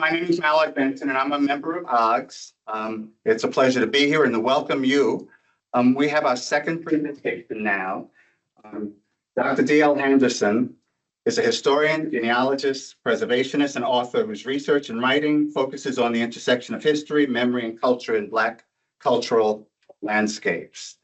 my name is Mallard Benton, and I'm a member of AAG&HS. It's a pleasure to be here and to welcome you. We have our second presentation now. Dr. L Henderson is a historian, genealogist, preservationist, and author whose research and writing focuses on the intersection of history, memory, and culture in Black cultural landscapes.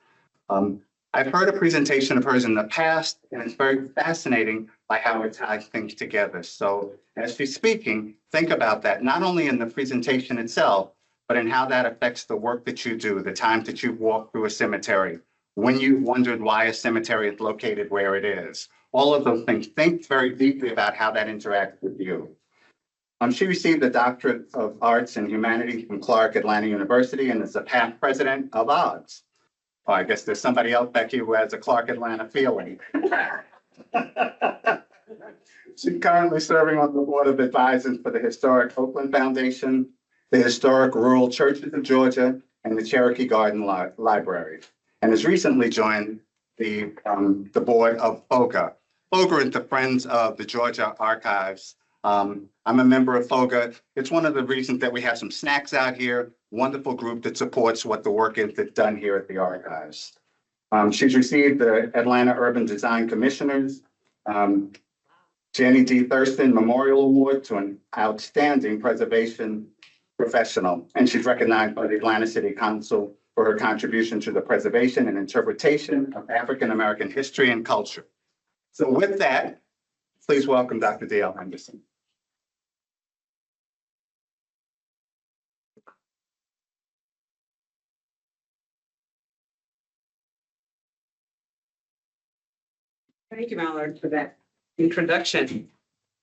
I've heard a presentation of hers in the past, and it's very fascinating by how it ties things together. So as she's speaking, think about that, not only in the presentation itself, but in how that affects the work that you do, the times that you walk through a cemetery, when you wondered why a cemetery is located where it is. All of those things. Think very deeply about how that interacts with you. She received a Doctorate of Arts in Humanities from Clark Atlanta University and is the past president of AAG&HS. Oh, I guess there's somebody else back here who has a Clark Atlanta feeling. She's currently serving on the board of advisors for the Historic Oakland Foundation, the Historic Rural Churches of Georgia, and the Cherokee Garden Library, and has recently joined the board of FOGAH. FOGAH is the Friends of the Georgia Archives. I'm a member of FOGAH. It's one of the reasons that we have some snacks out here. Wonderful group that supports what the work is that's done here at the archives. She's received the Atlanta Urban Design Commissioners, Jenny D. Thurston Memorial Award to an outstanding preservation professional, and she's recognized by the Atlanta City Council for her contribution to the preservation and interpretation of African-American history and culture. So with that, please welcome Dr. L Henderson. Thank you, Mallard, for that introduction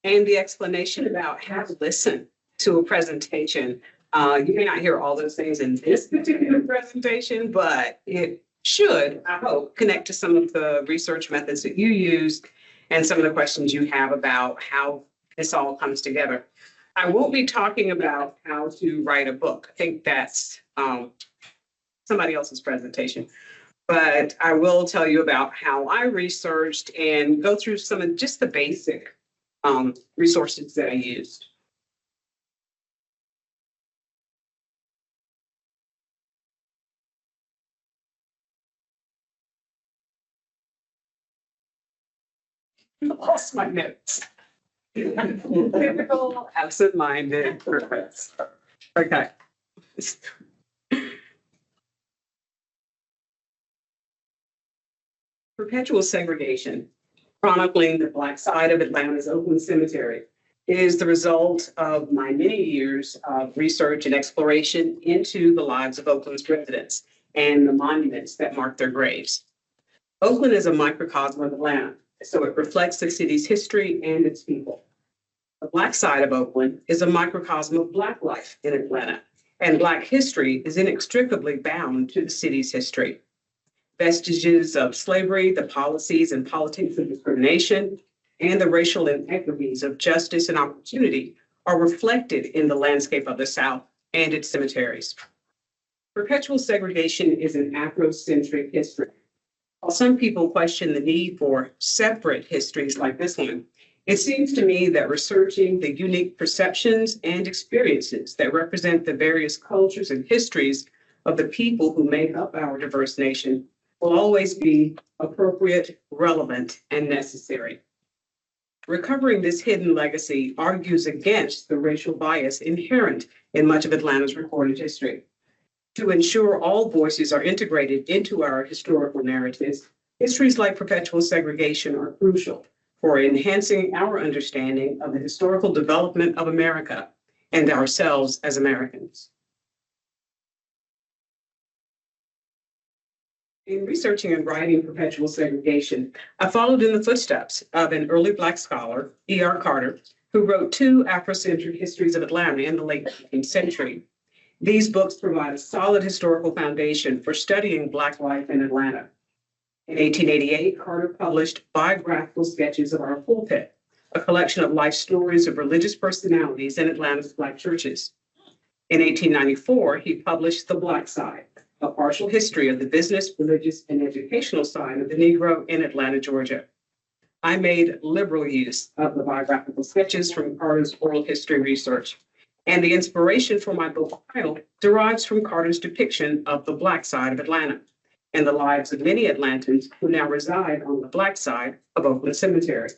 and the explanation about how to listen to a presentation. You may not hear all those things in this particular presentation, but it should, I hope, connect to some of the research methods that you use and some of the questions you have about how this all comes together. I won't be talking about how to write a book. I think that's somebody else's presentation. But I will tell you about how I researched and go through some of just the basic resources that I used. I lost my notes. Typical absent-minded professor. Okay. Perpetual Segregation, Chronicling the Black Side of Atlanta's Oakland Cemetery, is the result of my many years of research and exploration into the lives of Oakland's residents and the monuments that mark their graves. Oakland is a microcosm of Atlanta, so it reflects the city's history and its people. The Black side of Oakland is a microcosm of Black life in Atlanta, and Black history is inextricably bound to the city's history. Vestiges of slavery, the policies and politics of discrimination, and the racial inequities of justice and opportunity are reflected in the landscape of the South and its cemeteries. Perpetual segregation is an Afrocentric history. While some people question the need for separate histories like this one, it seems to me that researching the unique perceptions and experiences that represent the various cultures and histories of the people who make up our diverse nation will always be appropriate, relevant, and necessary. Recovering this hidden legacy argues against the racial bias inherent in much of Atlanta's recorded history. To ensure all voices are integrated into our historical narratives, histories like perpetual segregation are crucial for enhancing our understanding of the historical development of America and ourselves as Americans. In researching and writing perpetual segregation, I followed in the footsteps of an early Black scholar, E.R. Carter, who wrote 2 Afrocentric histories of Atlanta in the late 19th century. These books provide a solid historical foundation for studying Black life in Atlanta. In 1888, Carter published Biographical Sketches of Our Pulpit, a collection of life stories of religious personalities in Atlanta's Black churches. In 1894, he published The Black Side, a partial history of the business, religious, and educational side of the Negro in Atlanta, Georgia. I made liberal use of the biographical sketches from Carter's oral history research And the inspiration for my book title derives from Carter's depiction of the Black side of Atlanta and the lives of many Atlantans who now reside on the Black side of Oakland Cemetery.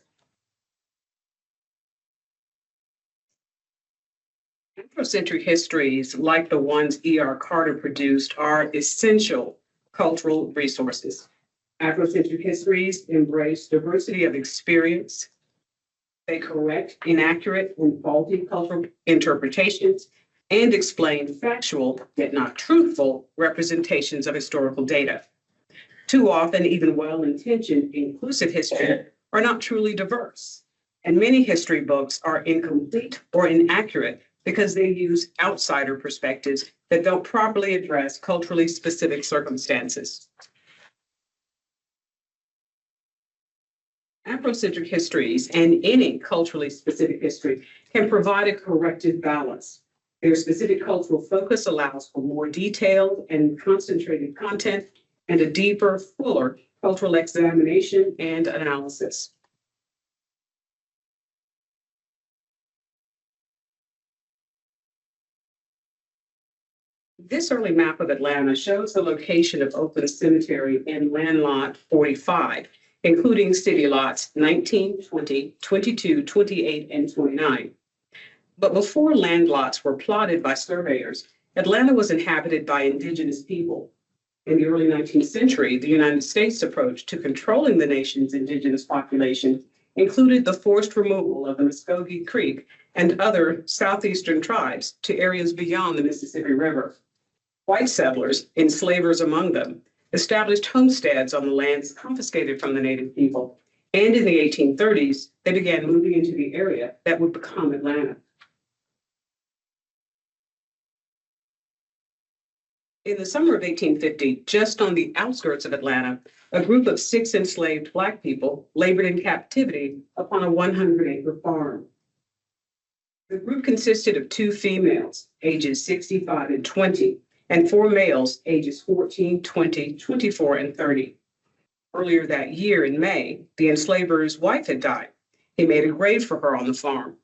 Afrocentric histories, like the ones E.R. Carter produced, are essential cultural resources. Afrocentric histories embrace diversity of experience. They correct inaccurate and faulty cultural interpretations and explain factual, yet not truthful, representations of historical data. Too often, even well-intentioned inclusive history are not truly diverse, and many history books are incomplete or inaccurate because they use outsider perspectives that don't properly address culturally specific circumstances. Afrocentric histories and any culturally specific history can provide a corrective balance. Their specific cultural focus allows for more detailed and concentrated content and a deeper, fuller cultural examination and analysis. This early map of Atlanta shows the location of Oakland Cemetery in land lot 45, including city lots 19, 20, 22, 28, and 29. But before land lots were plotted by surveyors, Atlanta was inhabited by indigenous people. In the early 19th century, the United States' approach to controlling the nation's indigenous population included the forced removal of the Muskogee Creek and other southeastern tribes to areas beyond the Mississippi River. White settlers, enslavers among them, established homesteads on the lands confiscated from the native people, and in the 1830s, they began moving into the area that would become Atlanta. In the summer of 1850, just on the outskirts of Atlanta, a group of 6 enslaved Black people labored in captivity upon a 100-acre farm. The group consisted of 2 females, ages 65 and 20, and 4 males, ages 14, 20, 24, and 30. Earlier that year in May, the enslaver's wife had died. He made a grave for her on the farm.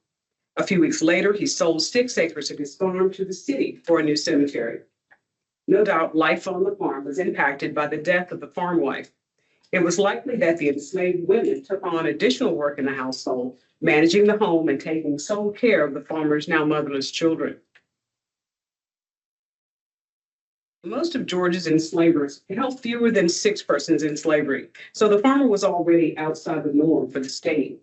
A few weeks later, he sold 6 acres of his farm to the city for a new cemetery. No doubt life on the farm was impacted by the death of the farm wife. It was likely that the enslaved women took on additional work in the household, managing the home and taking sole care of the farmer's now motherless children. Most of Georgia's enslavers held fewer than 6 persons in slavery, so the farmer was already outside the norm for the state.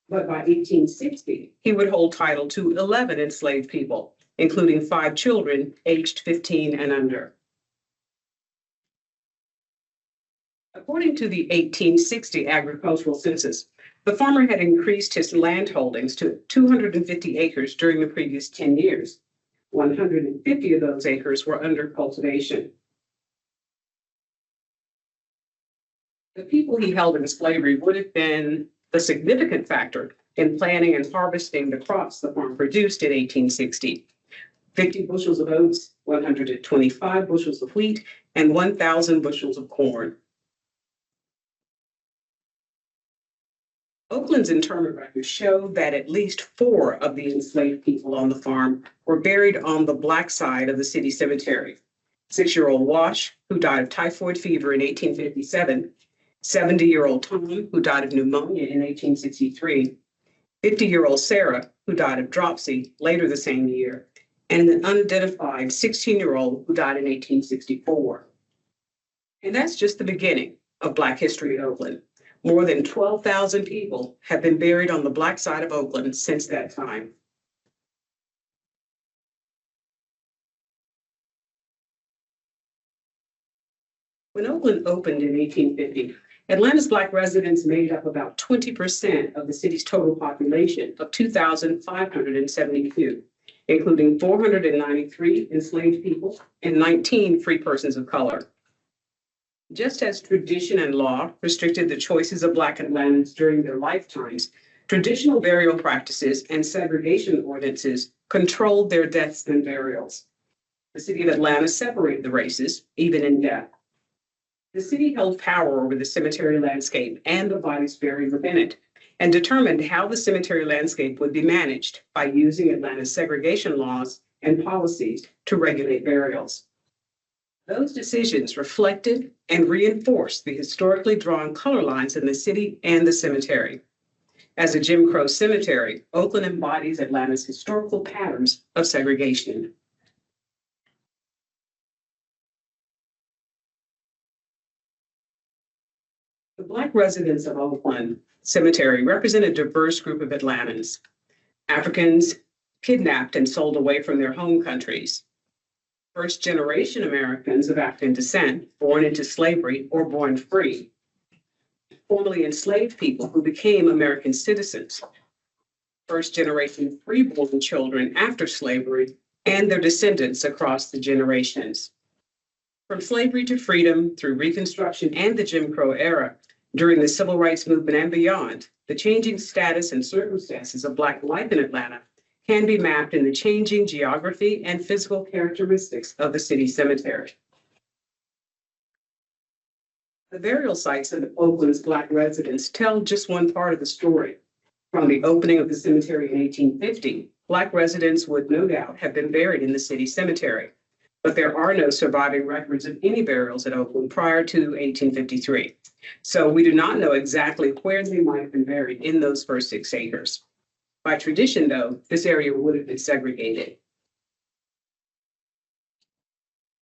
But by 1860, he would hold title to 11 enslaved people, including 5 children aged 15 and under. According to the 1860 agricultural census, the farmer had increased his land holdings to 250 acres during the previous 10 years. 150 of those acres were under cultivation. The people he held in slavery would have been the significant factor in planting and harvesting the crops the farm produced in 1860. 50 bushels of oats, 125 bushels of wheat, and 1,000 bushels of corn. Oakland's interment records show that at least 4 of the enslaved people on the farm were buried on the Black side of the city cemetery. 6-year-old Wash, who died of typhoid fever in 1857, 70-year-old Tom, who died of pneumonia in 1863, 50-year-old Sarah, who died of dropsy later the same year, and an unidentified 16-year-old who died in 1864. And that's just the beginning of Black history in Oakland. More than 12,000 people have been buried on the Black side of Oakland since that time. When Oakland opened in 1850, Atlanta's Black residents made up about 20% of the city's total population of 2,572, including 493 enslaved people and 19 free persons of color. Just as tradition and law restricted the choices of Black Atlantans during their lifetimes, traditional burial practices and segregation ordinances controlled their deaths and burials. The city of Atlanta separated the races, even in death. The city held power over the cemetery landscape and the bodies buried within it, and determined how the cemetery landscape would be managed by using Atlanta's segregation laws and policies to regulate burials. Those decisions reflected and reinforced the historically drawn color lines in the city and the cemetery. As a Jim Crow cemetery, Oakland embodies Atlanta's historical patterns of segregation. The Black residents of Oakland Cemetery represent a diverse group of Atlantans. Africans kidnapped and sold away from their home countries. First-generation Americans of African descent, born into slavery or born free. Formerly enslaved people who became American citizens. First-generation freeborn children after slavery, and their descendants across the generations. From slavery to freedom, through Reconstruction and the Jim Crow era, during the Civil Rights Movement and beyond, the changing status and circumstances of Black life in Atlanta can be mapped in the changing geography and physical characteristics of the city cemetery. The burial sites of Oakland's Black residents tell just one part of the story. From the opening of the cemetery in 1850, Black residents would no doubt have been buried in the city cemetery, but there are no surviving records of any burials at Oakland prior to 1853. So we do not know exactly where they might have been buried in those first 6 acres. By tradition, though, this area would have been segregated.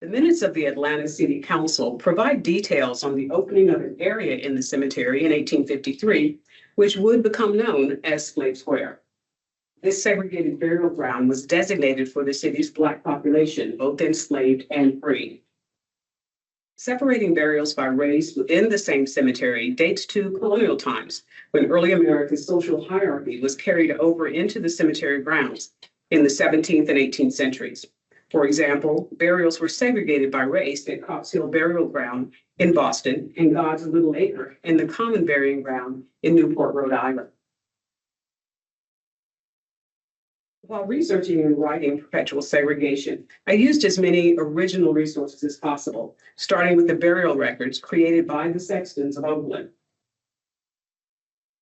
The minutes of the Atlanta City Council provide details on the opening of an area in the cemetery in 1853, which would become known as Slave Square. This segregated burial ground was designated for the city's Black population, both enslaved and free. Separating burials by race within the same cemetery dates to colonial times, when early American social hierarchy was carried over into the cemetery grounds in the 17th and 18th centuries. For example, burials were segregated by race at Copp's Hill Burial Ground in Boston and God's Little Acre in the Common Burying Ground in Newport, Rhode Island. While researching and writing Perpetual Segregation, I used as many original resources as possible, starting with the burial records created by the sextons of Oakland.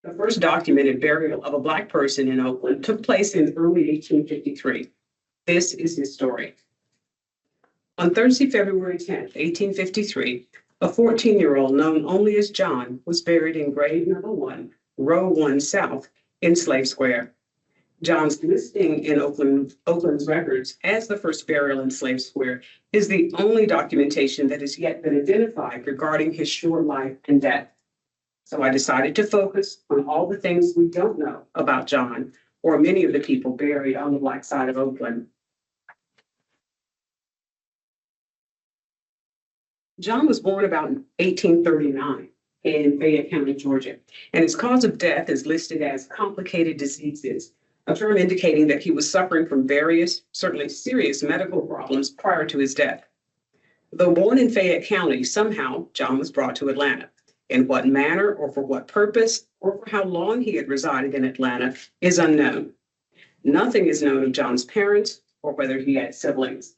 The first documented burial of a Black person in Oakland took place in early 1853. This is his story. On Thursday, February 10th, 1853, a 14-year-old known only as John was buried in grave number 1, row 1 south, in Slave Square. John's listing in Oakland's records as the first burial in Slave Square is the only documentation that has yet been identified regarding his short life and death. So I decided to focus on all the things we don't know about John or many of the people buried on the Black side of Oakland. John was born about 1839 in Fayette County, Georgia, and his cause of death is listed as complicated diseases, a term indicating that he was suffering from various, certainly serious medical problems prior to his death. Though born in Fayette County, somehow John was brought to Atlanta. In what manner or for what purpose or for how long he had resided in Atlanta is unknown. Nothing is known of John's parents or whether he had siblings.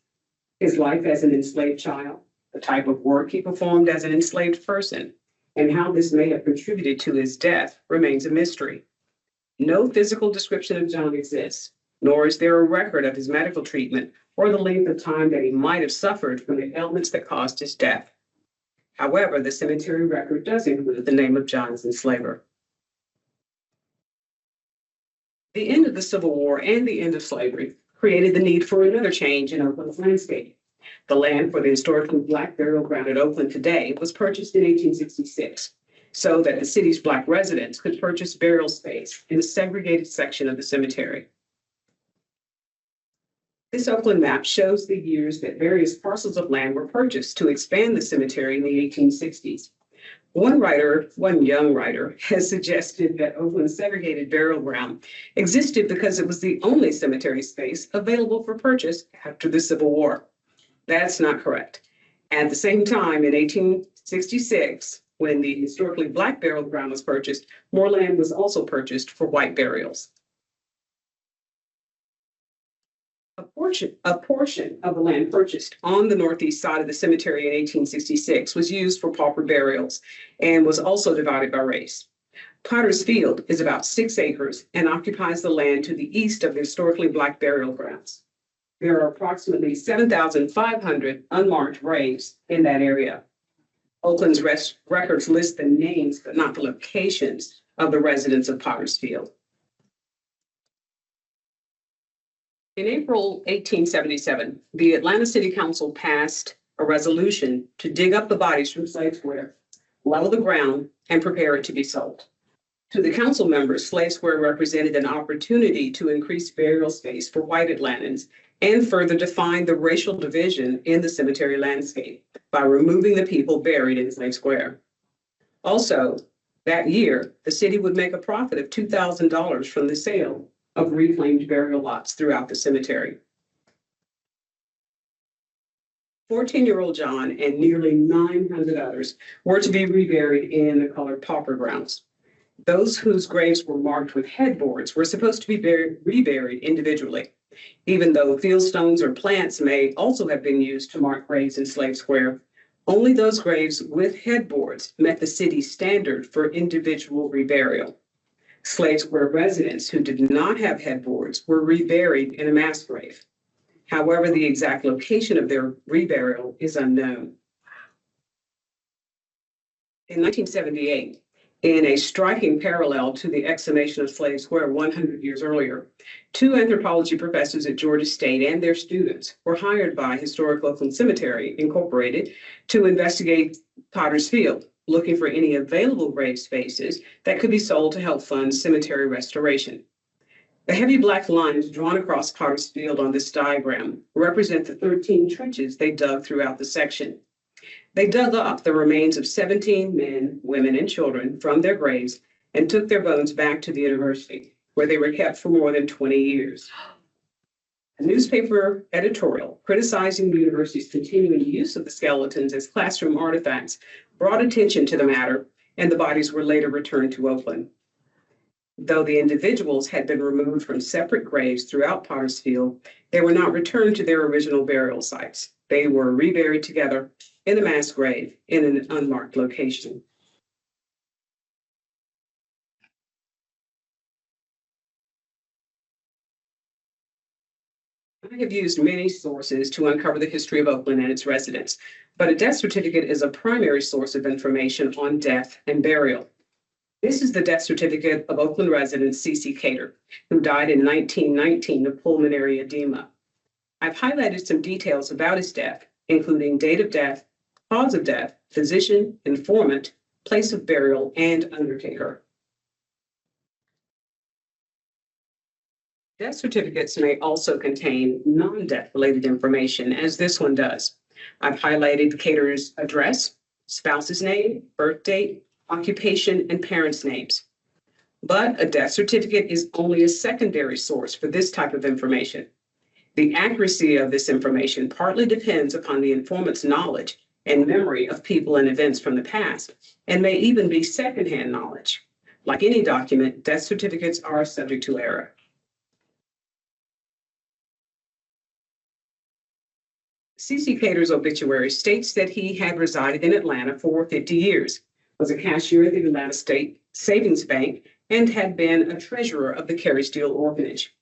His life as an enslaved child, the type of work he performed as an enslaved person, and how this may have contributed to his death remains a mystery. No physical description of John exists, nor is there a record of his medical treatment or the length of time that he might have suffered from the ailments that caused his death. However, the cemetery record does include the name of John's enslaver. The end of the Civil War and the end of slavery created the need for another change in Oakland's landscape. The land for the historically Black burial ground at Oakland today was purchased in 1866, so that the city's Black residents could purchase burial space in a segregated section of the cemetery. This Oakland map shows the years that various parcels of land were purchased to expand the cemetery in the 1860s. One young writer, has suggested that Oakland's segregated burial ground existed because it was the only cemetery space available for purchase after the Civil War. That's not correct. At the same time, in 1866, when the historically Black burial ground was purchased, more land was also purchased for white burials. A portion of the land purchased on the northeast side of the cemetery in 1866 was used for pauper burials and was also divided by race. Potter's Field is about 6 acres and occupies the land to the east of the historically Black burial grounds. There are approximately 7,500 unmarked graves in that area. Oakland's records list the names, but not the locations of the residents of Potter's Field. In April 1877, the Atlanta City Council passed a resolution to dig up the bodies from Slave Square, level the ground, and prepare it to be sold. To the council members, Slave Square represented an opportunity to increase burial space for white Atlantans and further define the racial division in the cemetery landscape by removing the people buried in Slave Square. Also, that year, the city would make a profit of $2,000 from the sale of reclaimed burial lots throughout the cemetery. 14-year-old John and nearly 900 others were to be reburied in the colored pauper grounds. Those whose graves were marked with headboards were supposed to be reburied individually, even though fieldstones or plants may also have been used to mark graves in Slave Square. Only those graves with headboards met the city's standard for individual reburial. Slave Square residents who did not have headboards were reburied in a mass grave. However, the exact location of their reburial is unknown. In 1978, in a striking parallel to the exhumation of Slave Square 100 years earlier, 2 anthropology professors at Georgia State and their students were hired by Historic Oakland Cemetery, Incorporated, to investigate Potter's Field, looking for any available grave spaces that could be sold to help fund cemetery restoration. The heavy black lines drawn across Potter's Field on this diagram represent the 13 trenches they dug throughout the section. They dug up the remains of 17 men, women, and children from their graves and took their bones back to the university, where they were kept for more than 20 years. A newspaper editorial criticizing the university's continuing use of the skeletons as classroom artifacts brought attention to the matter, and the bodies were later returned to Oakland. Though the individuals had been removed from separate graves throughout Potter's Field, they were not returned to their original burial sites. They were reburied together in a mass grave in an unmarked location. I have used many sources to uncover the history of Oakland and its residents, but a death certificate is a primary source of information on death and burial. This is the death certificate of Oakland resident C.C. Cater, who died in 1919 of pulmonary edema. I've highlighted some details about his death, including date of death, cause of death, physician, informant, place of burial, and undertaker. Death certificates may also contain non-death related information, as this one does. I've highlighted Cater's address, spouse's name, birth date, occupation, and parents' names. But a death certificate is only a secondary source for this type of information. The accuracy of this information partly depends upon the informant's knowledge and memory of people and events from the past, and may even be secondhand knowledge. Like any document, death certificates are subject to error. C.C. Cater's obituary states that he had resided in Atlanta for 50 years, was a cashier at the Atlanta State Savings Bank, and had been a treasurer of the Carey Steele Orphanage.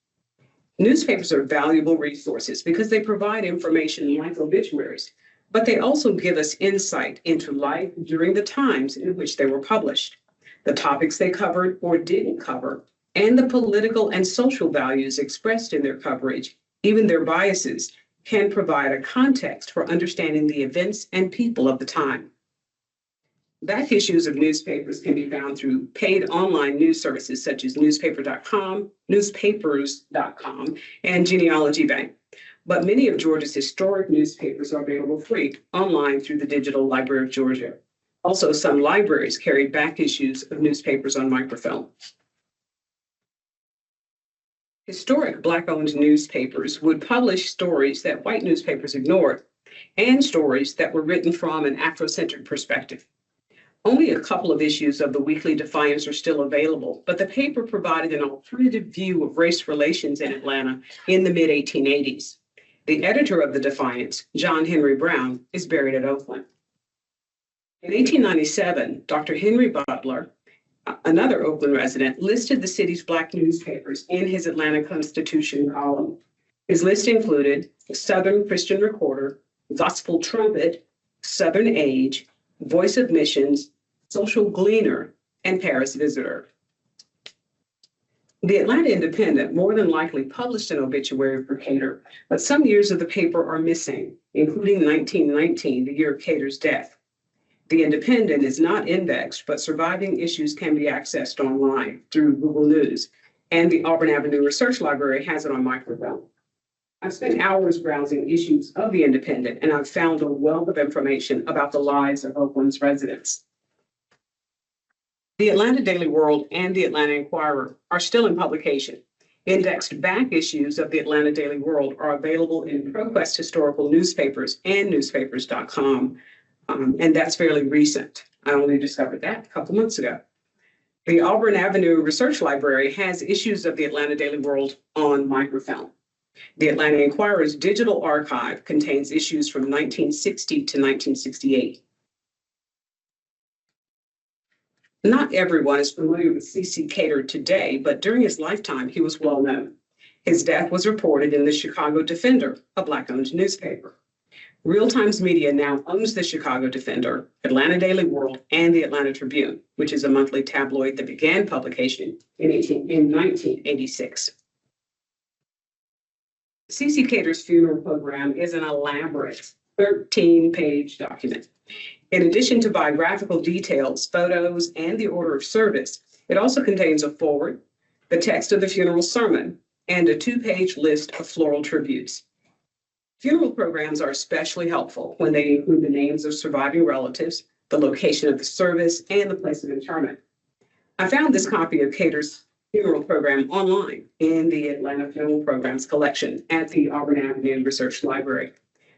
Newspapers are valuable resources because they provide information like obituaries, but they also give us insight into life during the times in which they were published, the topics they covered or didn't cover, and the political and social values expressed in their coverage, even their biases, can provide a context for understanding the events and people of the time. Back issues of newspapers can be found through paid online news services such as newspapers.com, and Genealogy Bank. But many of Georgia's historic newspapers are available free online through the Digital Library of Georgia. Also, some libraries carry back issues of newspapers on microfilm. Historic Black-owned newspapers would publish stories that white newspapers ignored, and stories that were written from an Afrocentric perspective. Only a couple of issues of the Weekly Defiance are still available, but the paper provided an alternative view of race relations in Atlanta in the mid-1880s. The editor of the Defiance, John Henry Brown, is buried at Oakland. In 1897, Dr. Henry Butler Another Oakland resident, listed the city's Black newspapers in his Atlanta Constitution column. His list included the Southern Christian Recorder, Gospel Trumpet, Southern Age, Voice of Missions, Social Gleaner, and Paris Visitor. The Atlanta Independent more than likely published an obituary for Cater, but some years of the paper are missing, including 1919, the year of Cater's death. The Independent is not indexed, but surviving issues can be accessed online through Google News, and the Auburn Avenue Research Library has it on microfilm. I've spent hours browsing issues of the Independent, and I've found a wealth of information about the lives of Oakland's residents. The Atlanta Daily World and the Atlanta Inquirer are still in publication. Indexed back issues of the Atlanta Daily World are available in ProQuest historical newspapers and newspapers.com, and that's fairly recent. I only discovered that a couple months ago. The Auburn Avenue Research Library has issues of the Atlanta Daily World on microfilm. The Atlanta Inquirer's digital archive contains issues from 1960 to 1968. Not everyone is familiar with C.C. Cater today, but during his lifetime, he was well known. His death was reported in the Chicago Defender, a Black-owned newspaper. Real Times Media now owns the Chicago Defender, Atlanta Daily World, and the Atlanta Tribune, which is a monthly tabloid that began publication in 1986. C.C. Cater's funeral program is an elaborate 13-page document. In addition to biographical details, photos, and the order of service, it also contains a foreword, the text of the funeral sermon, and a 2-page list of floral tributes. Funeral programs are especially helpful when they include the names of surviving relatives, the location of the service, and the place of interment. I found this copy of Cater's funeral program online in the Atlanta Funeral Programs collection at the Auburn Avenue Research Library.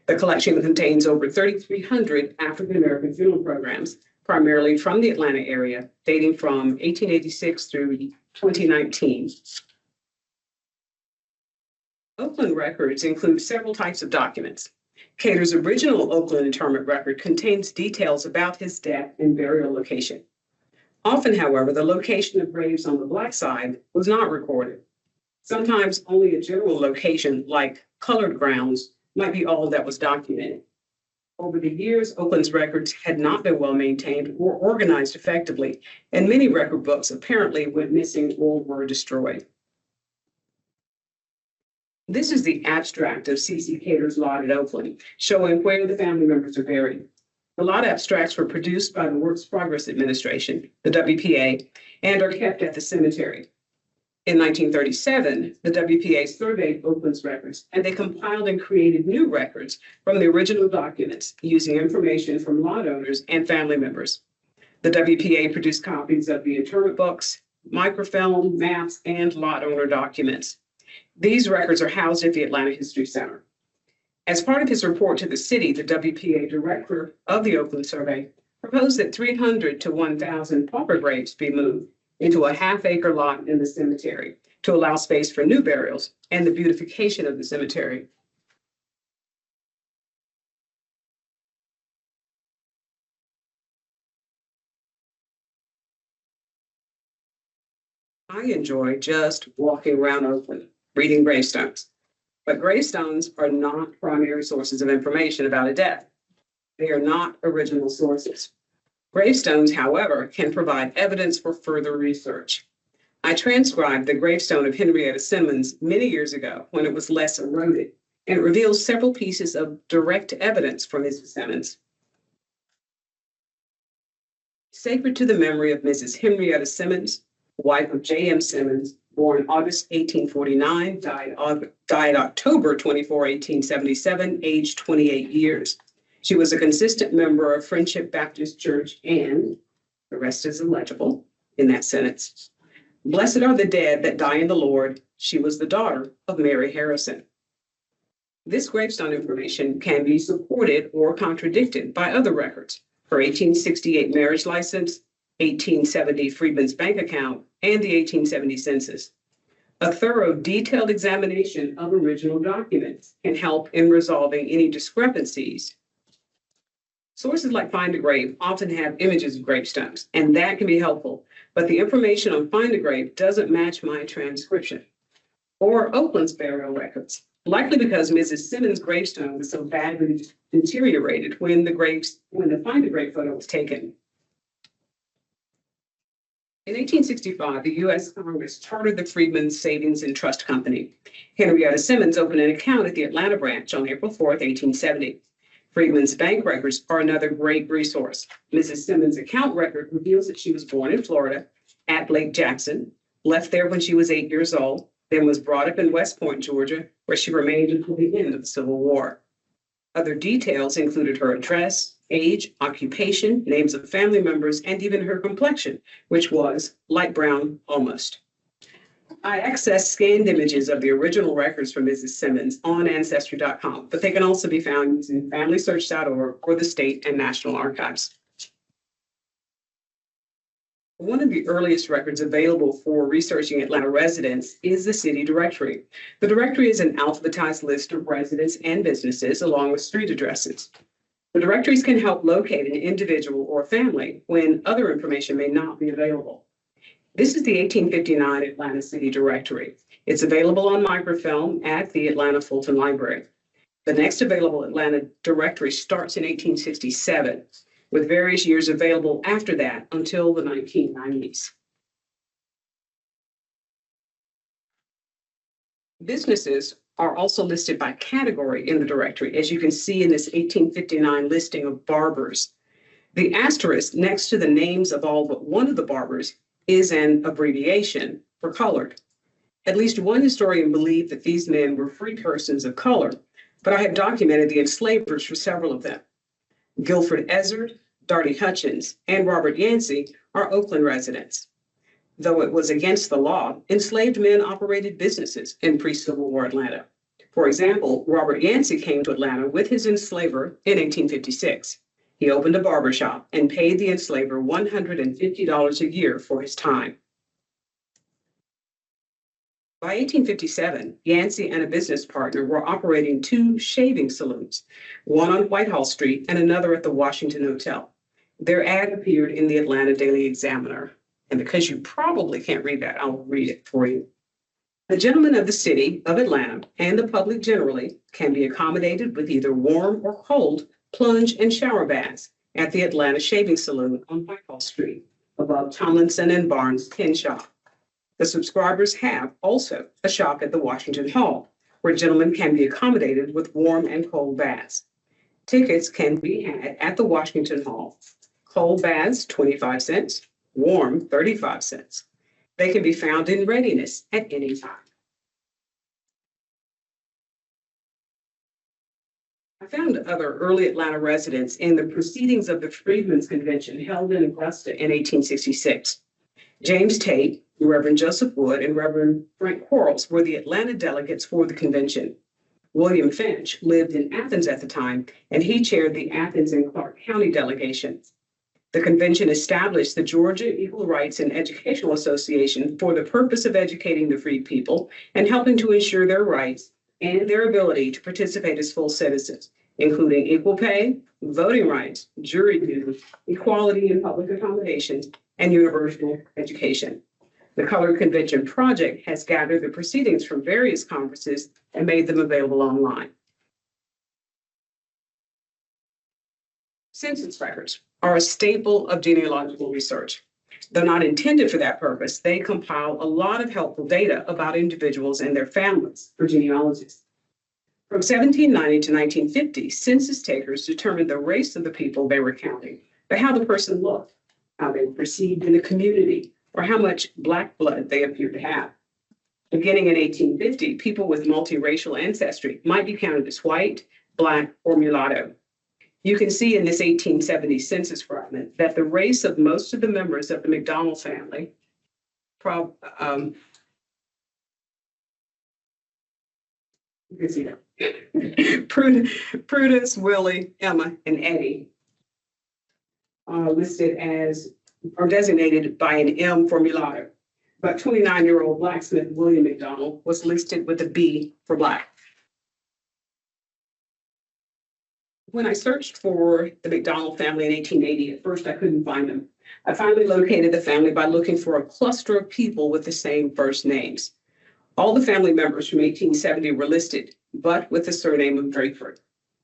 The collection contains over 3,300 African-American funeral programs, primarily from the Atlanta area, dating from 1886 through 2019. Oakland records include several types of documents. Cater's original Oakland interment record contains details about his death and burial location. Often, however, the location of graves on the Black side was not recorded. Sometimes only a general location, like colored grounds, might be all that was documented. Over the years, Oakland's records had not been well maintained or organized effectively, and many record books apparently went missing or were destroyed. This is the abstract of C.C. Cater's lot at Oakland, showing where the family members are buried. The lot abstracts were produced by the Works Progress Administration, the WPA, and are kept at the cemetery. In 1937, the WPA surveyed Oakland's records, and they compiled and created new records from the original documents using information from lot owners and family members. The WPA produced copies of the interment books, microfilm, maps, and lot owner documents. These records are housed at the Atlanta History Center. As part of his report to the city, the WPA director of the Oakland survey proposed that 300 to 1,000 pauper graves be moved into a half-acre lot in the cemetery to allow space for new burials and the beautification of the cemetery. I enjoy just walking around Oakland, reading gravestones. But gravestones are not primary sources of information about a death. They are not original sources. Gravestones, however, can provide evidence for further research. I transcribed the gravestone of Henrietta Simmons many years ago when it was less eroded, and it reveals several pieces of direct evidence from Mrs. Simmons. Sacred to the memory of Mrs. Henrietta Simmons, wife of J.M. Simmons, born August 1849, died October 24, 1877, aged 28 years. She was a consistent member of Friendship Baptist Church and, the rest is illegible in that sentence. Blessed are the dead that die in the Lord. She was the daughter of Mary Harrison. This gravestone information can be supported or contradicted by other records. Her 1868 marriage license, 1870 Freedman's bank account, and the 1870 census. A thorough, detailed examination of original documents can help in resolving any discrepancies Sources like Find a Grave often have images of gravestones, and that can be helpful, but the information on Find a Grave doesn't match my transcription. Or Oakland's burial records, likely because Mrs. Simmons' gravestone was so badly deteriorated when the Find a Grave photo was taken. In 1865, the U.S. Congress chartered the Freedmen's Savings and Trust Company. Henrietta Simmons opened an account at the Atlanta branch on April 4, 1870. Freedmen's bank records are another great resource. Mrs. Simmons' account record reveals that she was born in Florida at Lake Jackson, left there when she was 8 years old, then was brought up in West Point, Georgia, where she remained until the end of the Civil War. Other details included her address, age, occupation, names of family members, and even her complexion, which was light brown almost. I accessed scanned images of the original records from Mrs. Simmons on Ancestry.com, but they can also be found using FamilySearch.org or the state and national archives. One of the earliest records available for researching Atlanta residents is the city directory. The directory is an alphabetized list of residents and businesses along with street addresses. The directories can help locate an individual or family when other information may not be available. This is the 1859 Atlanta City Directory. It's available on microfilm at the Atlanta Fulton Library. The next available Atlanta directory starts in 1867, with various years available after that until the 1990s. Businesses are also listed by category in the directory, as you can see in this 1859 listing of barbers. The asterisk next to the names of all but one of the barbers is an abbreviation for colored. At least one historian believed that these men were free persons of color, but I have documented the enslavers for several of them. Guilford Ezzard, Darty Hutchins, and Robert Yancey are Oakland residents. Though it was against the law, enslaved men operated businesses in pre-Civil War Atlanta. For example, Robert Yancey came to Atlanta with his enslaver in 1856. He opened a barber shop and paid the enslaver $150 a year for his time. By 1857, Yancey and a business partner were operating two shaving saloons, one on Whitehall Street and another at the Washington Hotel. Their ad appeared in the Atlanta Daily Examiner. And because you probably can't read that, I'll read it for you. The gentlemen of the city of Atlanta and the public generally can be accommodated with either warm or cold plunge and shower baths at the Atlanta Shaving Saloon on Whitehall Street, above Tomlinson and Barnes' Tin Shop. The subscribers have also a shop at the Washington Hall, where gentlemen can be accommodated with warm and cold baths. Tickets can be had at the Washington Hall. Cold baths, 25 cents, warm, 35 cents. They can be found in readiness at any time. I found other early Atlanta residents in the proceedings of the Freedmen's Convention held in Augusta in 1866. James Tate, Reverend Joseph Wood, and Reverend Frank Quarles were the Atlanta delegates for the convention. William Finch lived in Athens at the time, and he chaired the Athens and Clark County delegation. The convention established the Georgia Equal Rights and Educational Association for the purpose of educating the freed people and helping to ensure their rights and their ability to participate as full citizens, including equal pay, voting rights, jury duty, equality in public accommodations, and universal education. The Colored Convention Project has gathered the proceedings from various conferences and made them available online. Census records are a staple of genealogical research. Though not intended for that purpose, they compile a lot of helpful data about individuals and their families for genealogists. From 1790 to 1950, census takers determined the race of the people they were counting by how the person looked, how they were perceived in the community, or how much Black blood they appeared to have. Beginning in 1850, people with multiracial ancestry might be counted as white, Black, or mulatto. You can see in this 1870 census fragment that the race of most of the members of the McDonald family, you can see that. Prudence, Willie, Emma, and Eddie are listed as, or designated by an M for mulatto. But 29-year-old blacksmith William McDonald was listed with a B for Black. When I searched for the McDonald family in 1880, at first I couldn't find them. I finally located the family by looking for a cluster of people with the same first names. All the family members from 1870 were listed, but with the surname of Drakeford.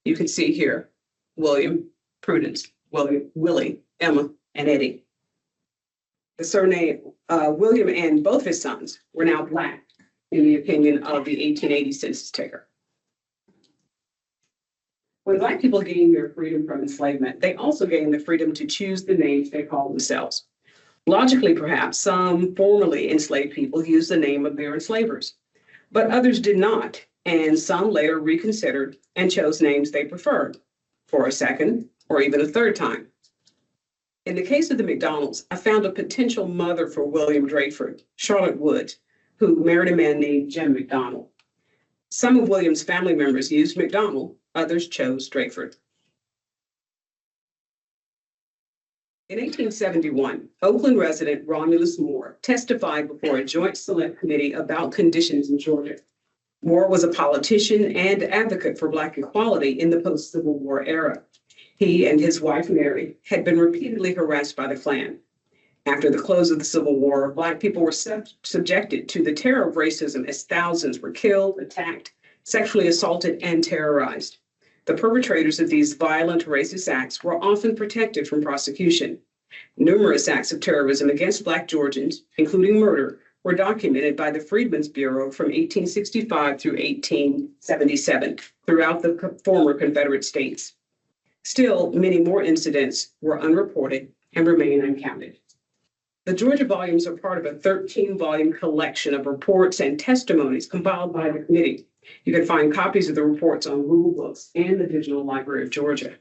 You can see here, William, Prudence, Willie, Emma, and Eddie. The surname, William and both his sons were now Black, in the opinion of the 1880 census taker. When Black people gained their freedom from enslavement, they also gained the freedom to choose the names they called themselves. Logically, perhaps, some formerly enslaved people used the name of their enslavers, but others did not, and some later reconsidered and chose names they preferred for a second or even a third time. In the case of the McDonalds, I found a potential mother for William Drakeford, Charlotte Wood, who married a man named Jim McDonald. Some of William's family members used McDonald, others chose Drakeford. In 1871, Oakland resident Romulus Moore testified before a joint select committee about conditions in Georgia. Moore was a politician and advocate for Black equality in the post-Civil War era. He and his wife, Mary, had been repeatedly harassed by the Klan. After the close of the Civil War, Black people were subjected to the terror of racism as thousands were killed, attacked, sexually assaulted, and terrorized. The perpetrators of these violent racist acts were often protected from prosecution. Numerous acts of terrorism against Black Georgians, including murder, were documented by the Freedmen's Bureau from 1865 through 1877 throughout the former Confederate states. Still, many more incidents were unreported and remain uncounted. The Georgia volumes are part of a 13-volume collection of reports and testimonies compiled by the committee. You can find copies of the reports on Google Books and the Digital Library of Georgia.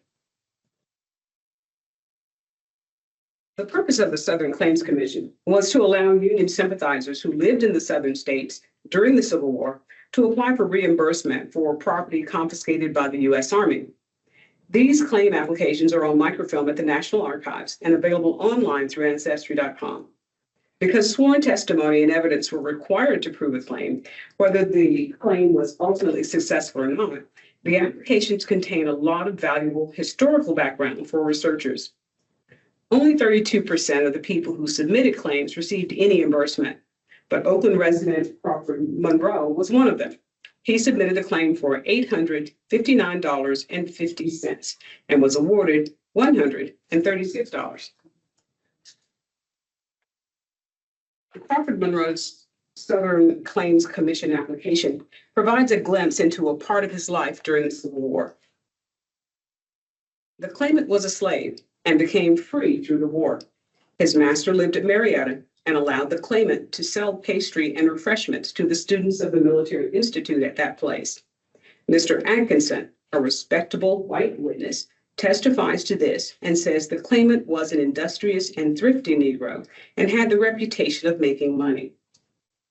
The purpose of the Southern Claims Commission was to allow Union sympathizers who lived in the Southern states during the Civil War to apply for reimbursement for property confiscated by the U.S. Army. These claim applications are on microfilm at the National Archives and available online through Ancestry.com. Because sworn testimony and evidence were required to prove a claim, whether the claim was ultimately successful or not, the applications contain a lot of valuable historical background for researchers. Only 32% of the people who submitted claims received any reimbursement, but Oakland resident Crawford Monroe was one of them. He submitted a claim for $859.50 and was awarded $136. Crawford Monroe's Southern Claims Commission application provides a glimpse into a part of his life during the Civil War. The claimant was a slave and became free through the war. His master lived at Marietta and allowed the claimant to sell pastry and refreshments to the students of the Military Institute at that place. Mr. Atkinson, a respectable white witness, testifies to this and says the claimant was an industrious and thrifty Negro and had the reputation of making money.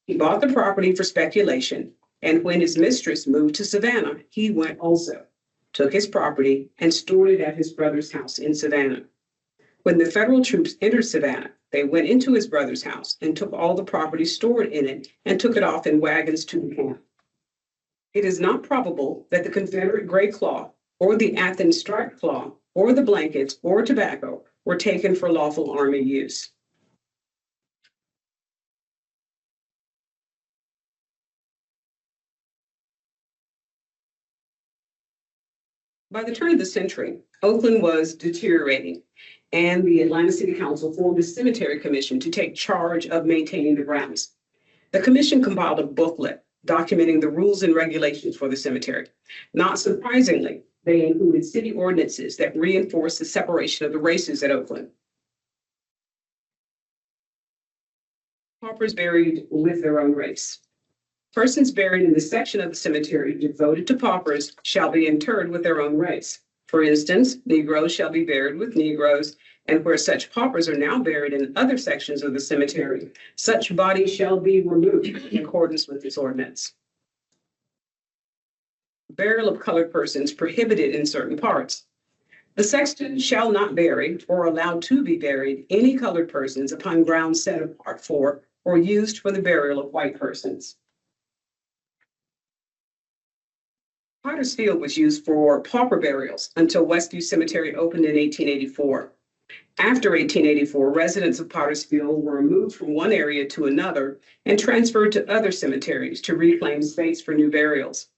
He bought the property for speculation, and when his mistress moved to Savannah, he went also, took his property, and stored it at his brother's house in Savannah. When the federal troops entered Savannah, they went into his brother's house and took all the property stored in it and took it off in wagons to the camp. It is not probable that the Confederate gray cloth or the Athens striped cloth or the blankets or tobacco were taken for lawful army use. By the turn of the century, Oakland was deteriorating, and the Atlanta City Council formed a cemetery commission to take charge of maintaining the grounds. The commission compiled a booklet documenting the rules and regulations for the cemetery. Not surprisingly, they included city ordinances that reinforced the separation of the races at Oakland. Paupers buried with their own race. Persons buried in the section of the cemetery devoted to paupers shall be interred with their own race. For instance, Negroes shall be buried with Negroes, and where such paupers are now buried in other sections of the cemetery, such bodies shall be removed in accordance with this ordinance. Burial of colored persons prohibited in certain parts. The sexton shall not bury or allow to be buried any colored persons upon ground set apart for or used for the burial of white persons. Potter's Field was used for pauper burials until Westview Cemetery opened in 1884. After 1884, residents of Potter's Field were moved from one area to another and transferred to other cemeteries to reclaim space for new burials.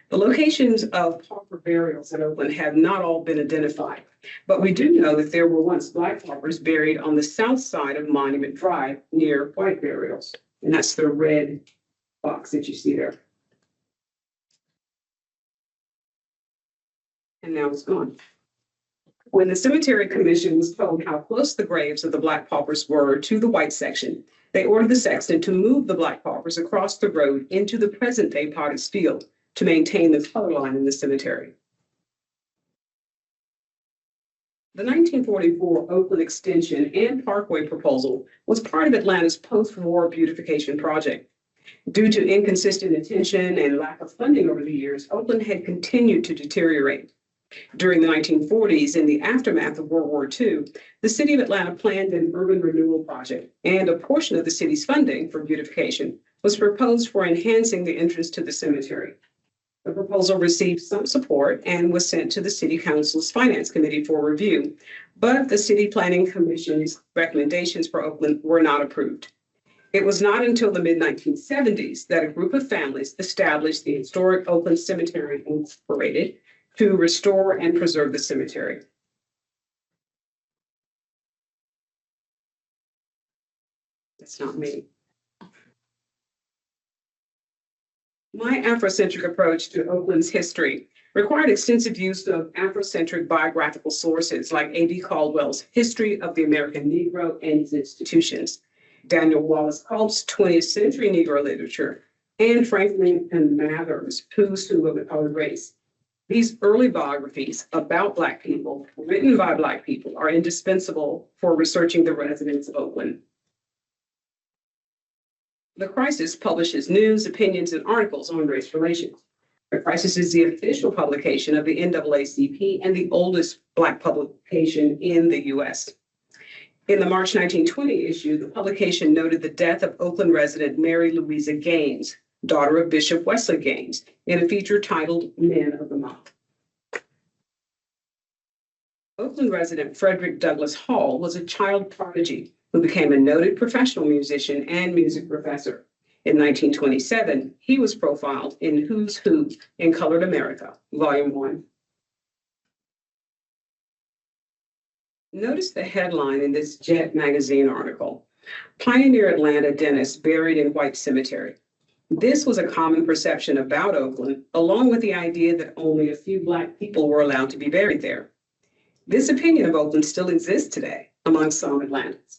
The locations of pauper burials in Oakland have not all been identified, but we do know that there were once Black paupers buried on the south side of Monument Drive near white burials, and that's the red box that you see there. And now it's gone. When the Cemetery Commission was told how close the graves of the Black paupers were to the white section, they ordered the sexton to move the Black paupers across the road into the present-day Potter's Field to maintain the color line in the cemetery. The 1944 Oakland Extension and Parkway proposal was part of Atlanta's post-war beautification project. Due to inconsistent attention and lack of funding over the years, Oakland had continued to deteriorate. During the 1940s, in the aftermath of World War II, the city of Atlanta planned an urban renewal project, and a portion of the city's funding for beautification was proposed for enhancing the entrance to the cemetery. The proposal received some support and was sent to the City Council's Finance Committee for review, but the City Planning Commission's recommendations for Oakland were not approved. It was not until the mid-1970s that a group of families established the Historic Oakland Cemetery Incorporated to restore and preserve the cemetery. That's not me. My Afrocentric approach to Oakland's history required extensive use of Afrocentric biographical sources like A.D. Caldwell's History of the American Negro and Its Institutions, Daniel Wallace Culp's 20th Century Negro Literature, and Franklin and Mather's Who's Who of the Colored Race. These early biographies about Black people, written by Black people, are indispensable for researching the residents of Oakland. The Crisis publishes news, opinions, and articles on race relations. The Crisis is the official publication of the NAACP and the oldest Black publication in the U.S. In the March 1920 issue, the publication noted the death of Oakland resident Mary Louisa Gaines, daughter of Bishop Wesley Gaines, in a feature titled Men of the Month. Oakland resident Frederick Douglass Hall was a child prodigy who became a noted professional musician and music professor. In 1927, he was profiled in Who's Who in Colored America, Volume 1. Notice the headline in this Jet magazine article, Pioneer Atlanta Dentist Buried in White Cemetery. This was a common perception about Oakland, along with the idea that only a few Black people were allowed to be buried there. This opinion of Oakland still exists today among some Atlantans.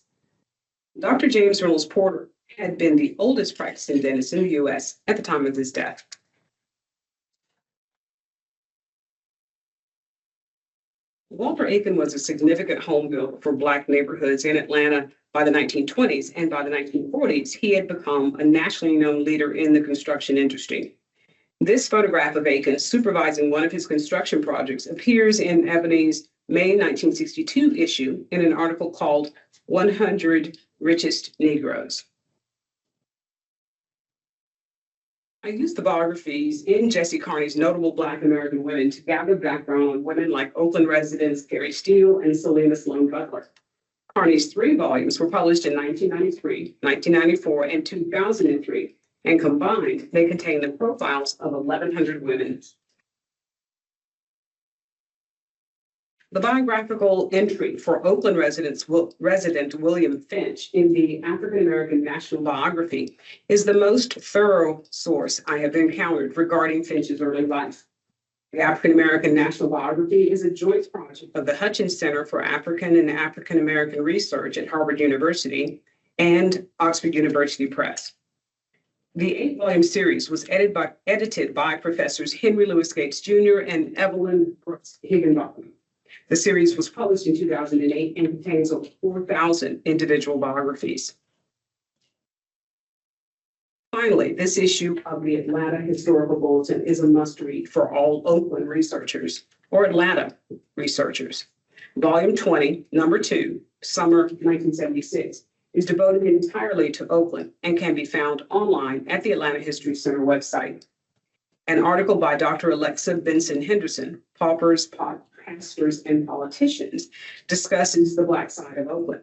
Dr. James Reynolds Porter had been the oldest practicing dentist in the U.S. at the time of his death. Walter Aiken was a significant home builder for Black neighborhoods in Atlanta by the 1920s, and by the 1940s, he had become a nationally known leader in the construction industry. This photograph of Aiken supervising one of his construction projects appears in Ebony's May 1962 issue in an article called 100 Richest Negroes. I used the biographies in Jesse Carney's Notable Black American Women to gather background on women like Oakland residents Carrie Steele and Selena Sloan Butler. Carney's 3 volumes were published in 1993, 1994, and 2003, and combined, they contain the profiles of 1,100 women. The biographical entry for Oakland resident William Finch in the African-American National Biography is the most thorough source I have encountered regarding Finch's early life. The African-American National Biography is a joint project of the Hutchins Center for African and African-American Research at Harvard University and Oxford University Press. The 8-volume series was edited by Professors Henry Louis Gates Jr. and Evelyn Brooks Higginbotham. The series was published in 2008 and contains over 4,000 individual biographies. Finally, this issue of the Atlanta Historical Bulletin is a must-read for all Oakland researchers or Atlanta researchers. Volume 20, number 2, Summer 1976, is devoted entirely to Oakland and can be found online at the Atlanta History Center website. An article by Dr. Alexa Benson Henderson, Paupers, Pastors, and Politicians, discusses the Black side of Oakland.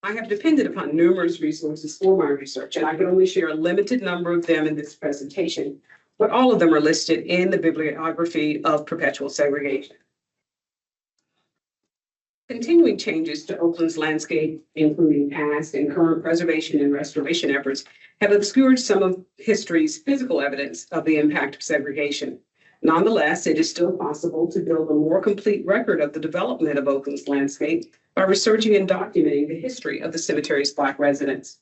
I have depended upon numerous resources for my research, and I can only share a limited number of them in this presentation, but all of them are listed in the bibliography of Perpetual Segregation. Continuing changes to Oakland's landscape, including past and current preservation and restoration efforts, have obscured some of history's physical evidence of the impact of segregation. Nonetheless, it is still possible to build a more complete record of the development of Oakland's landscape by researching and documenting the history of the cemetery's Black residents.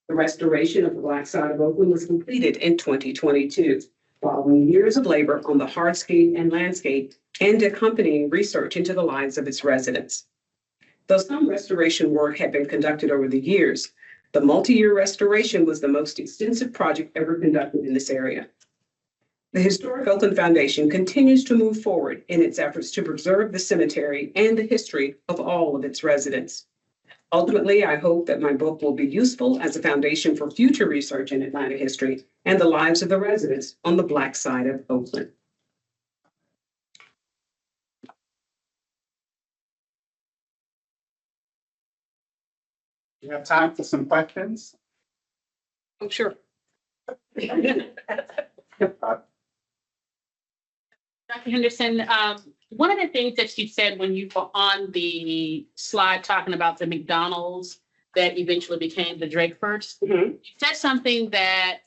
The restoration of the Black side of Oakland was completed in 2022, following years of labor on the hardscape and landscape and accompanying research into the lives of its residents. Though some restoration work had been conducted over the years, the multi-year restoration was the most extensive project ever conducted in this area. The Historic Oakland Foundation continues to move forward in its efforts to preserve the cemetery and the history of all of its residents. Ultimately, I hope that my book will be useful as a foundation for future research in Atlanta history and the lives of the residents on the Black side of Oakland. You have time for some questions? Oh, sure. Dr. Henderson, one of the things that you said when you were on the slide talking about the McDonald's that eventually became the Drakeford's, you said something that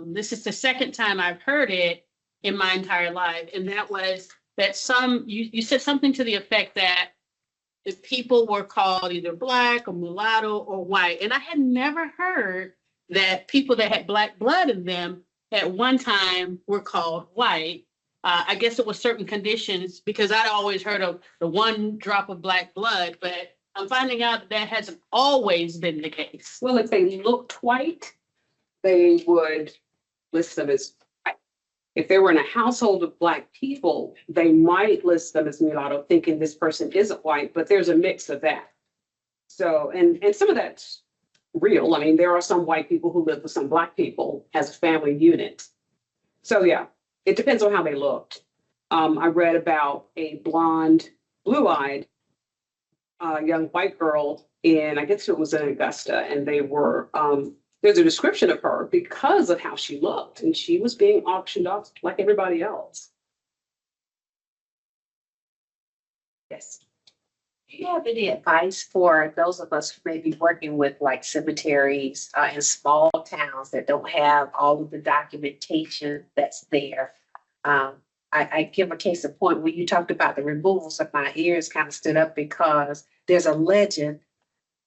this is the second time I've heard it in my entire life, and that was that you said something to the effect that the people were called either Black or mulatto or white, and I had never heard that people that had Black blood in them at one time were called white. I guess it was certain conditions, because I'd always heard of the one drop of Black blood, but I'm finding out that hasn't always been the case. Well, if they looked white, they would list them as white. If they were in a household of Black people, they might list them as mulatto, thinking this person isn't white, but there's a mix of that. So, and some of that's real. I mean, there are some white people who live with some Black people as a family unit. So yeah. It depends on how they looked. I read about a blonde, blue-eyed young white girl I guess it was in Augusta, and they were, there's a description of her because of how she looked, and she was being auctioned off like everybody else. Yes. Do you have any advice for those of us who may be working with like cemeteries in small towns that don't have all of the documentation that's there? I give a case in point when you talked about the removals, of my ears kind of stood up, because there's a legend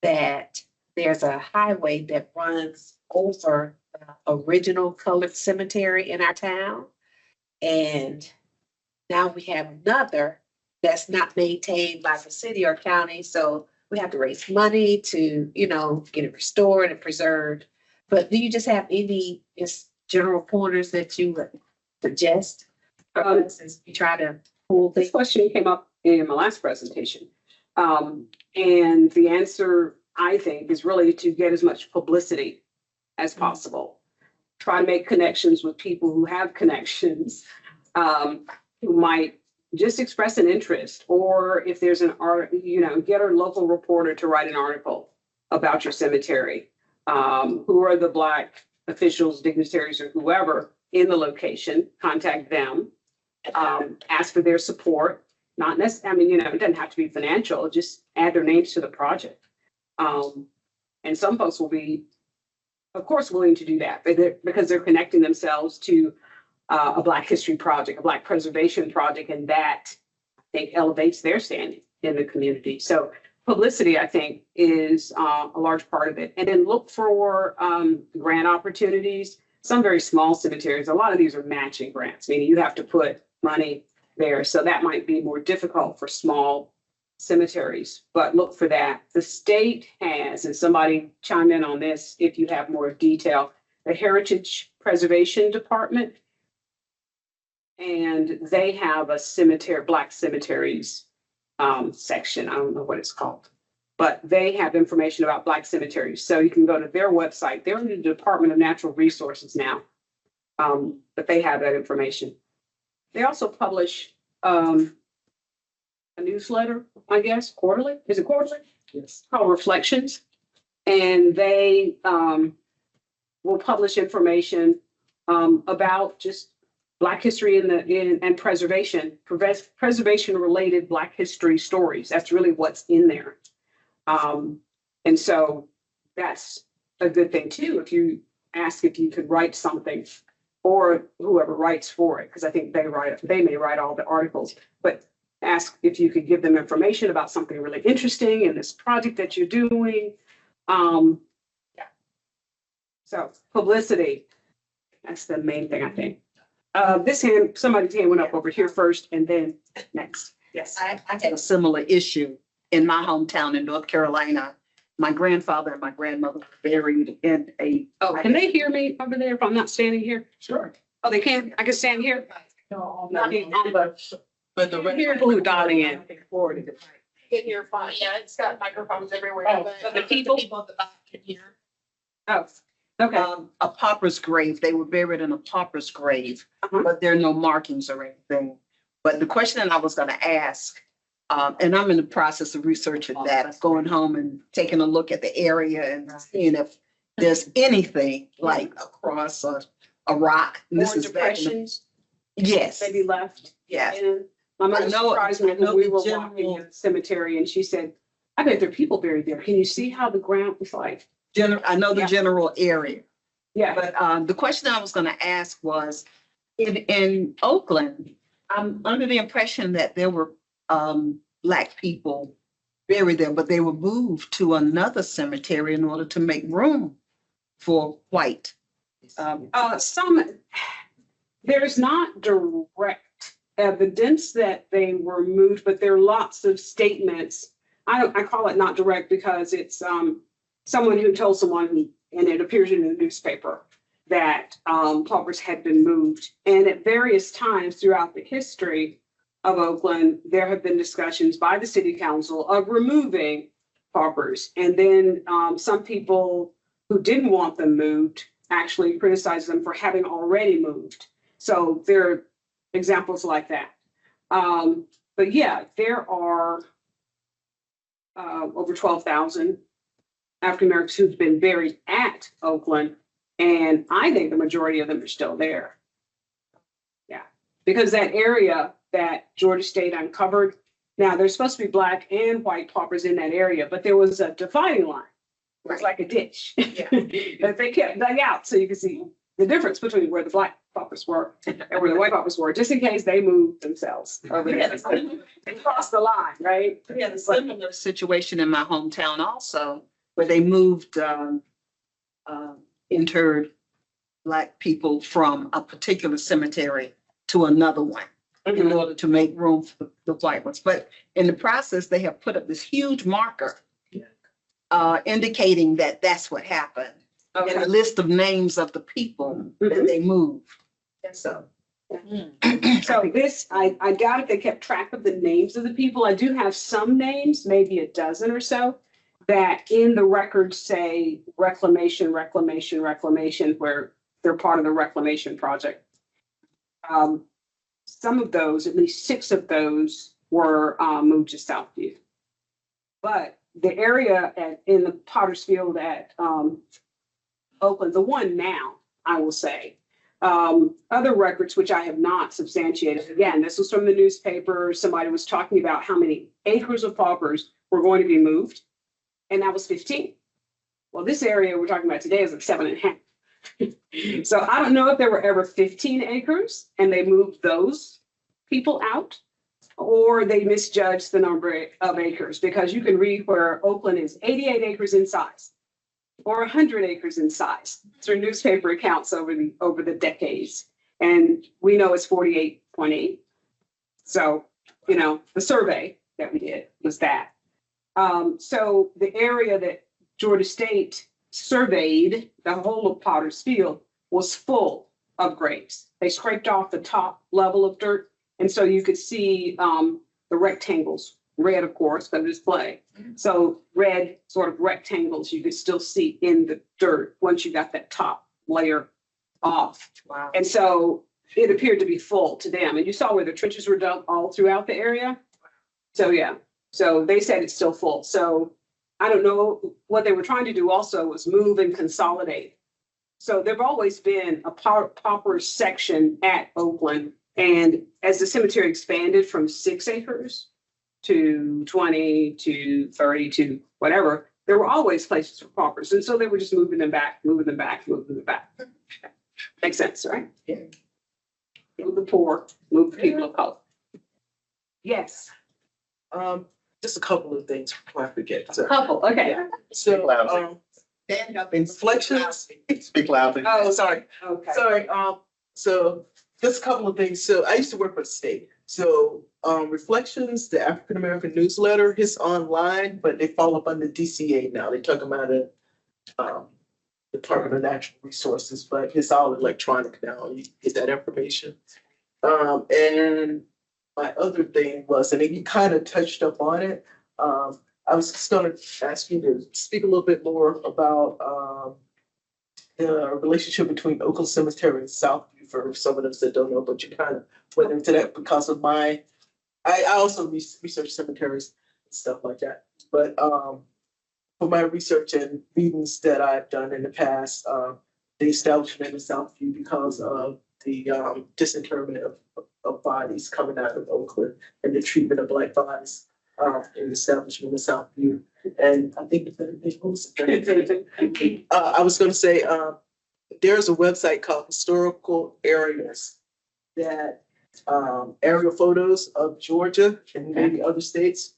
that there's a highway that runs over the original colored cemetery in our town. And now we have another that's not maintained by the city or county. So we have to raise money to, get it restored and preserved. But do you just have any just general pointers that you would suggest as you try to pull This question came up in my last presentation. And the answer, I think, is really to get as much publicity as possible. Try to make connections with people who have connections, who might just express an interest, or if there's an art, get a local reporter to write an article about your cemetery. Who are the Black officials, dignitaries, or whoever in the location? Contact them, ask for their support. Not necessarily, it doesn't have to be financial, just add their names to the project. And some folks will be, of course, willing to do that because they're connecting themselves to a Black history project, a Black preservation project, and that, I think, elevates their standing in the community. So publicity, I think, is a large part of it. And then look for grant opportunities. Some very small cemeteries, a lot of these are matching grants, meaning you have to put money there. So that might be more difficult for small cemeteries, but look for that. The state has, and somebody chime in on this if you have more detail, the Heritage Preservation Department. And they have a cemetery, Black cemeteries section. I don't know what it's called, but they have information about Black cemeteries. So you can go to their website. They're in the Department of Natural Resources now. But they have that information. They also publish a newsletter, I guess, quarterly. Is it quarterly? Yes. Called Reflections. And they will publish information about just Black history and preservation related Black history stories. That's really what's in there. And so that's a good thing too. If you ask if you could write something, or whoever writes for it, because I think they may write all the articles, but ask if you could give them information about something really interesting in this project that you're doing. Yeah. So publicity, that's the main thing, I think. Somebody's hand went up over here first and then next. Yes. I had a similar issue in my hometown in North Carolina. My grandfather and my grandmother were buried in a. Oh, can they hear me over there if I'm not standing here? Sure. Oh, they can? I can stand here? No, But the people who dialing in. Get here fine. Yeah, it's got microphones everywhere. Oh, but so the people at the back can hear. Oh, okay. A pauper's grave. They were buried in a pauper's grave, Uh-huh. but there are no markings or anything. But the question that I was going to ask, and I'm in the process of researching that, going home and taking a look at the area and seeing if there's anything like across a rock. And More this is back in the- depressions, Yes, maybe left. yes. And my mother I know- surprised me I know when we the were general- walking in the cemetery and she said, I bet there are people buried there. Can you see how the ground was like? I know the Yeah. general area. Yeah. But the question I was going to ask was, in Oakland, I'm under the impression that there were Black people buried there, but they were moved to another cemetery in order to make room for white. There's not direct evidence that they were moved, but there are lots of statements. I call it not direct because it's someone who told someone, and it appears in the newspaper, that paupers had been moved. And at various times throughout the history of Oakland, there have been discussions by the city council of removing paupers. And then some people who didn't want them moved actually criticized them for having already moved. So there are examples like that. But yeah, there are over 12,000 African Americans who've been buried at Oakland. And I think the majority of them are still there. Yeah, because that area that Georgia State uncovered, now there's supposed to be Black and white paupers in that area, but there was a dividing line. It was like a ditch that they kept dug out so you could see the difference between where the Black paupers were and where the white paupers were, just in case they moved themselves over there. They crossed the line, right? We had a similar situation in my hometown also, where they moved, interred Black people from a particular cemetery to another one in order to make room for the white ones. But in the process, they have put up this huge marker indicating that that's what happened. And a list of names of the people that they moved. And so. So this, I doubt if they kept track of the names of the people. I do have some names, maybe a dozen or so, that in the records say reclamation, where they're part of the reclamation project. Some of those, at least 6 of those, were moved to Southview. But the area in the Potter's Field at Oakland, the one now, I will say, other records which I have not substantiated. Again, this was from the newspaper. Somebody was talking about how many acres of paupers were going to be moved, and that was 15. Well, this area we're talking about today is like 7.5. So I don't know if there were ever 15 acres and they moved those people out, or they misjudged the number of acres, because you can read where Oakland is 88 acres in size or 100 acres in size through newspaper accounts over the decades. And we know it's 48.8. So, the survey that we did was that. So the area that Georgia State surveyed, the whole of Potter's Field, was full of graves. They scraped off the top level of dirt. And so you could see the rectangles, red, of course, for the display. So red sort of rectangles you could still see in the dirt once you got that top layer off. Wow. And so it appeared to be full to them. And you saw where the trenches were dug all throughout the area. So, yeah, so they said it's still full. So I don't know, what they were trying to do also was move and consolidate. So there've always been a pauper section at Oakland. And as the cemetery expanded from 6 acres to 20 to 30 to whatever, there were always places for paupers. And so they were just moving them back, moving them back, moving them back. Makes sense, right? Yeah. Move the poor, move the people of color. Yes, Just a couple of things before I forget. So, couple, okay. so Stand up reflections. Speak loudly. Oh, sorry. Okay. Sorry. So just a couple of things. So I used to work for the state. So Reflections, the African American newsletter, is online, but they fall up under DCA now. They talk about it, Department of Natural Resources, but it's all electronic now. You get that information. And my other thing was, and you kind of touched up on it. I was just going to ask you to speak a little bit more about the relationship between Oakland Cemetery and Southview for some of us that don't know, but you kind of went into that because of I also research cemeteries and stuff like that. But for my research and readings that I've done in the past, the establishment of Southview because of the disinterment of bodies coming out of Oakland and the treatment of Black bodies in the establishment of Southview. And I think I was going to say there's a website called Historical Areas that aerial photos of Georgia and maybe other states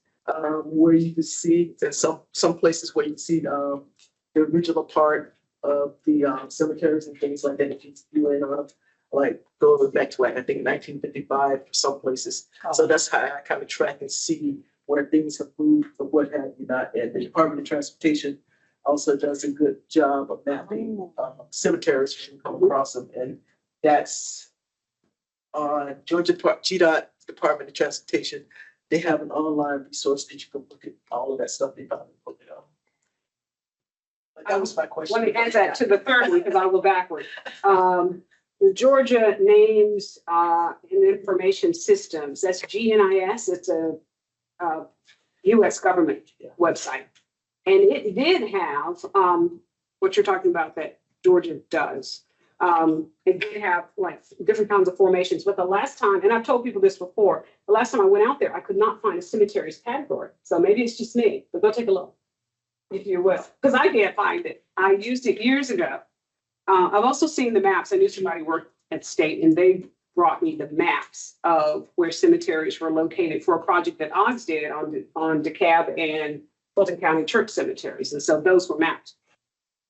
where you can see, and some places where you can see the original part of the cemeteries and things like that. If you went like going back to I think 1955 for some places. So that's how I kind of track and see where things have moved or what have you not. And the Department of Transportation also does a good job of mapping cemeteries when you come across them. And that's on Georgia GDOT Department of Transportation. They have an online resource that you can look at all of that stuff they found and put it on. But that was my question. Let me add that to the third one because I'll go backward. Georgia names and information systems. That's GNIS. It's a U.S. government website, and it did have what you're talking about that Georgia does. It did have like different kinds of formations. But the last time, and I've told people this before, the last time I went out there, I could not find a cemeteries category. So maybe it's just me, but go take a look if you will, because I can't find it. I used it years ago. I've also seen the maps. I knew somebody worked at state, and they brought me the maps of where cemeteries were located for a project that AAG did on DeKalb and Fulton County Church cemeteries. And so those were mapped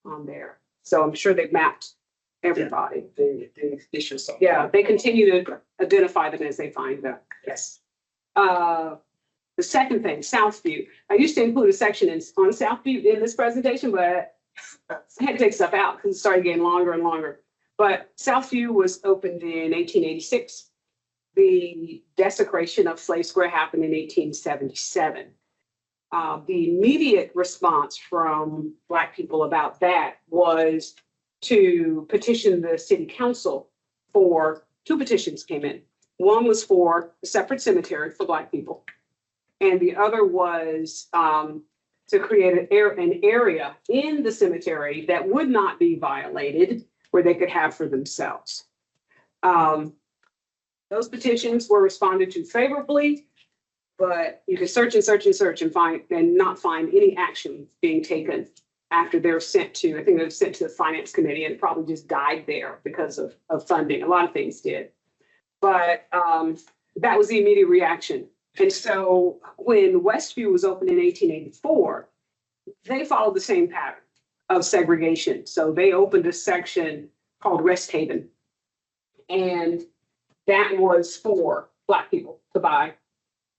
on there. So I'm sure they've mapped everybody. They should solve. Yeah, they continue to identify them as they find them. Yes. The second thing, Southview. I used to include a section on Southview in this presentation, but I had to take stuff out because it started getting longer and longer. But Southview was opened in 1886. The desecration of Slave Square happened in 1877. The immediate response from Black people about that was to petition the city council for, 2 petitions came in. One was for a separate cemetery for Black people. And the other was to create an area in the cemetery that would not be violated, where they could have for themselves. Those petitions were responded to favorably, but you can search and search and search and not find any action being taken after they're sent to, I think they were sent to the finance committee and it probably just died there because of funding. A lot of things did. But that was the immediate reaction. And so when Westview was opened in 1884, they followed the same pattern of segregation. So they opened a section called Rest Haven. And that was for Black people to buy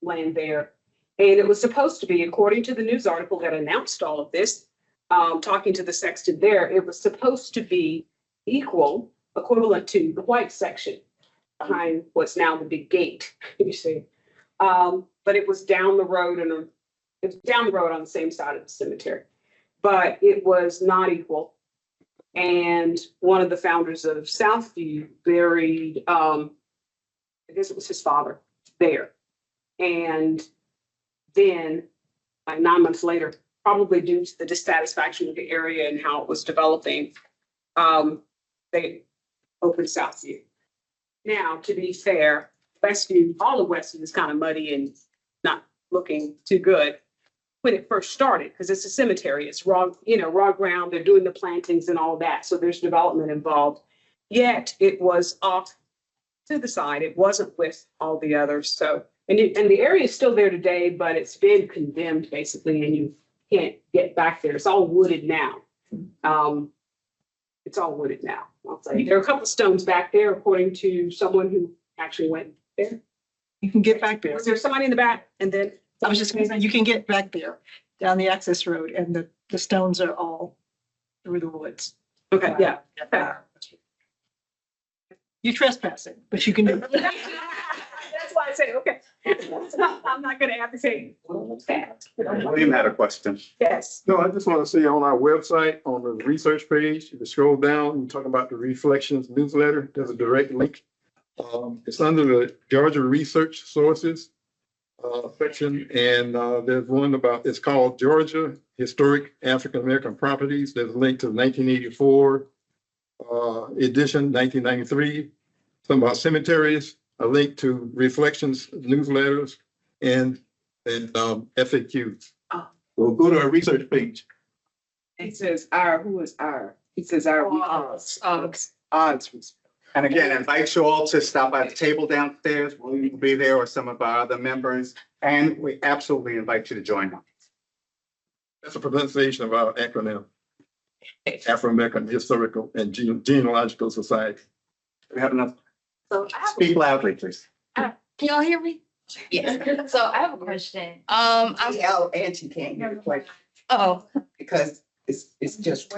land there. And it was supposed to be, according to the news article that announced all of this, talking to the sexton there, it was supposed to be equivalent to the white section behind what's now the big gate, you see. But it was down the road and it was down the road on the same side of the cemetery. But it was not equal. And one of the founders of Southview buried, I guess it was his father there. And then, like 9 months later, probably due to the dissatisfaction with the area and how it was developing, they opened Southview. Now, to be fair, Westview, all of Westview is kind of muddy and not looking too good when it first started, because it's a cemetery. It's raw, raw ground. They're doing the plantings and all that. So there's development involved. Yet it was off to the side. It wasn't with all the others. So, and the area is still there today, but it's been condemned basically, and you can't get back there. It's all wooded now. It's all wooded now. I'll say there are a couple of stones back there, according to someone who actually went there. You can get back there. Was there somebody in the back? And then I was just gonna say, you can get back there down the access road and the stones are all through the woods. okay, yeah. Okay. You're trespassing, but you can do it. That's why I say okay. I'm not going to advocate that. William had a question. Yes. No, I just want to say on our website, on the research page, if you scroll down, you talk about the Reflections newsletter, there's a direct link. It's under the Georgia Research Sources section, and there's one about, it's called Georgia Historic African-American Properties. There's a link to the 1984 edition, 1993, something about cemeteries, a link to Reflections newsletters, and FAQs. Well, go to our research page. It says our, who is our? It says our. Odds. And again, I invite you all to stop by the table downstairs. William will be there, or some of our other members. And we absolutely invite you to join us. That's a pronunciation of our acronym, Afro-American Historical and Genealogical Society. We have enough. So I have, Speak loudly, please. can y'all hear me? Yes. So I have a question. And she can't hear the question Oh, because it's just.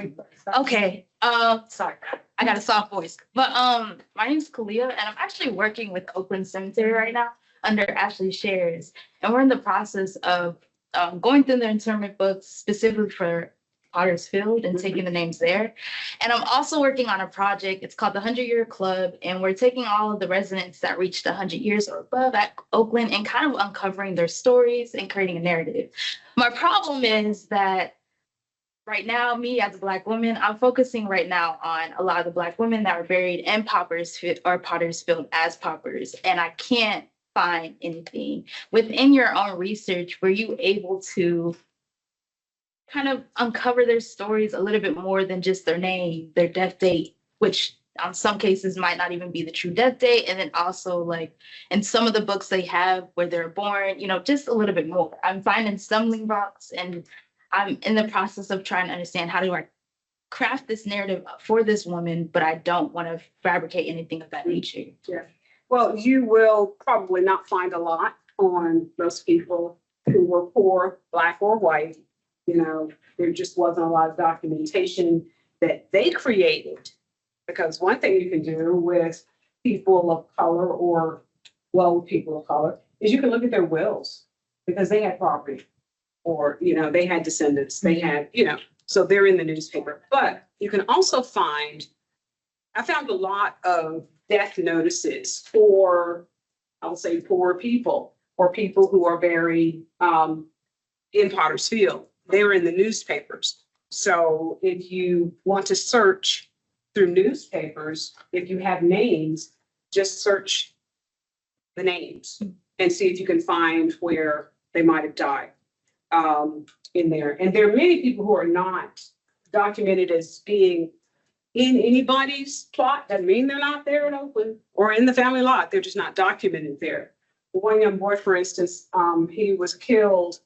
okay. Sorry, I got a soft voice. But my name's Kalia, and I'm actually working with Oakland Cemetery right now under Ashley Shares, and we're in the process of going through their interment books specifically for Potter's Field and taking the names there. And I'm also working on a project. It's called the 100-Year Club, and we're taking all of the residents that reached 100 years or above at Oakland and kind of uncovering their stories and creating a narrative. My problem is that right now, me as a Black woman, I'm focusing right now on a lot of the Black women that were buried in Potter's Field as paupers, and I can't find anything. Within your own research, were you able to kind of uncover their stories a little bit more than just their name, their death date, which on some cases might not even be the true death date, and then also like in some of the books they have where they're born, just a little bit more. I'm finding stumbling blocks, and I'm in the process of trying to understand how do I craft this narrative for this woman, but I don't want to fabricate anything of that nature. Yeah. Well, you will probably not find a lot on those people who were poor, Black or white. There just wasn't a lot of documentation that they created. Because one thing you can do with people of color with people of color is you can look at their wills because they had property or, they had descendants, they had, so they're in the newspaper. But you can also I found a lot of death notices for, I'll say, poor people or people who are buried in Potter's Field. They were in the newspapers. So if you want to search through newspapers, if you have names, just search the names and see if you can find where they might have died in there. And there are many people who are not documented as being in anybody's plot. Doesn't mean they're not there in Oakland or in the family lot. They're just not documented there. One young boy, for instance, he was killed.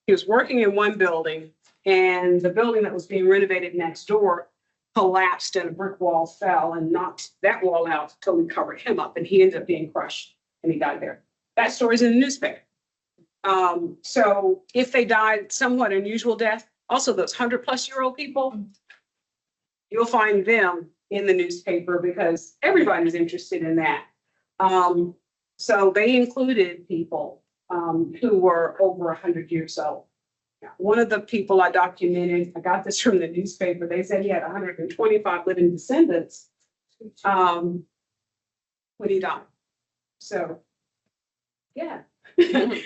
He was working in one building, and the building that was being renovated next door collapsed and a brick wall fell and knocked that wall out, totally covered him up, and he ended up being crushed and he died there. That story's in the newspaper. So if they died somewhat unusual death, also those 100-plus-year-old people, you'll find them in the newspaper because everybody's interested in that. So they included people who were over 100 years old. One of the people I documented, I got this from the newspaper, they said he had 125 living descendants when he died. So, yeah.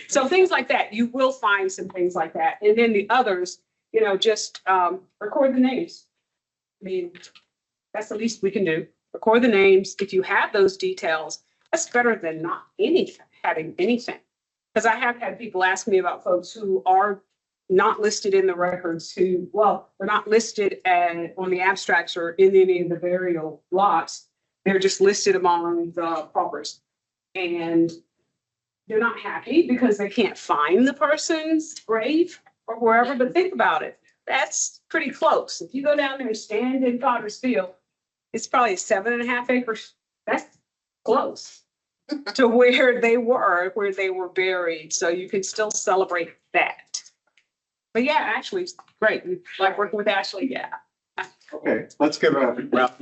So things like that, you will find some things like that. And then the others, just record the names. I mean, that's the least we can do. Record the names. If you have those details, that's better than not having anything. Because I have had people ask me about folks who are not listed in the records they're not listed on the abstracts or in any of the burial lots. They're just listed among the paupers. And they're not happy because they can't find the person's grave or wherever, but think about it. That's pretty close. If you go down there and stand in Potter's Field, it's probably 7.5 acres. That's close to where they were buried. So you can still celebrate that. But yeah, actually, it's great. Like working with Ashley, yeah. Okay, let's give a round of applause.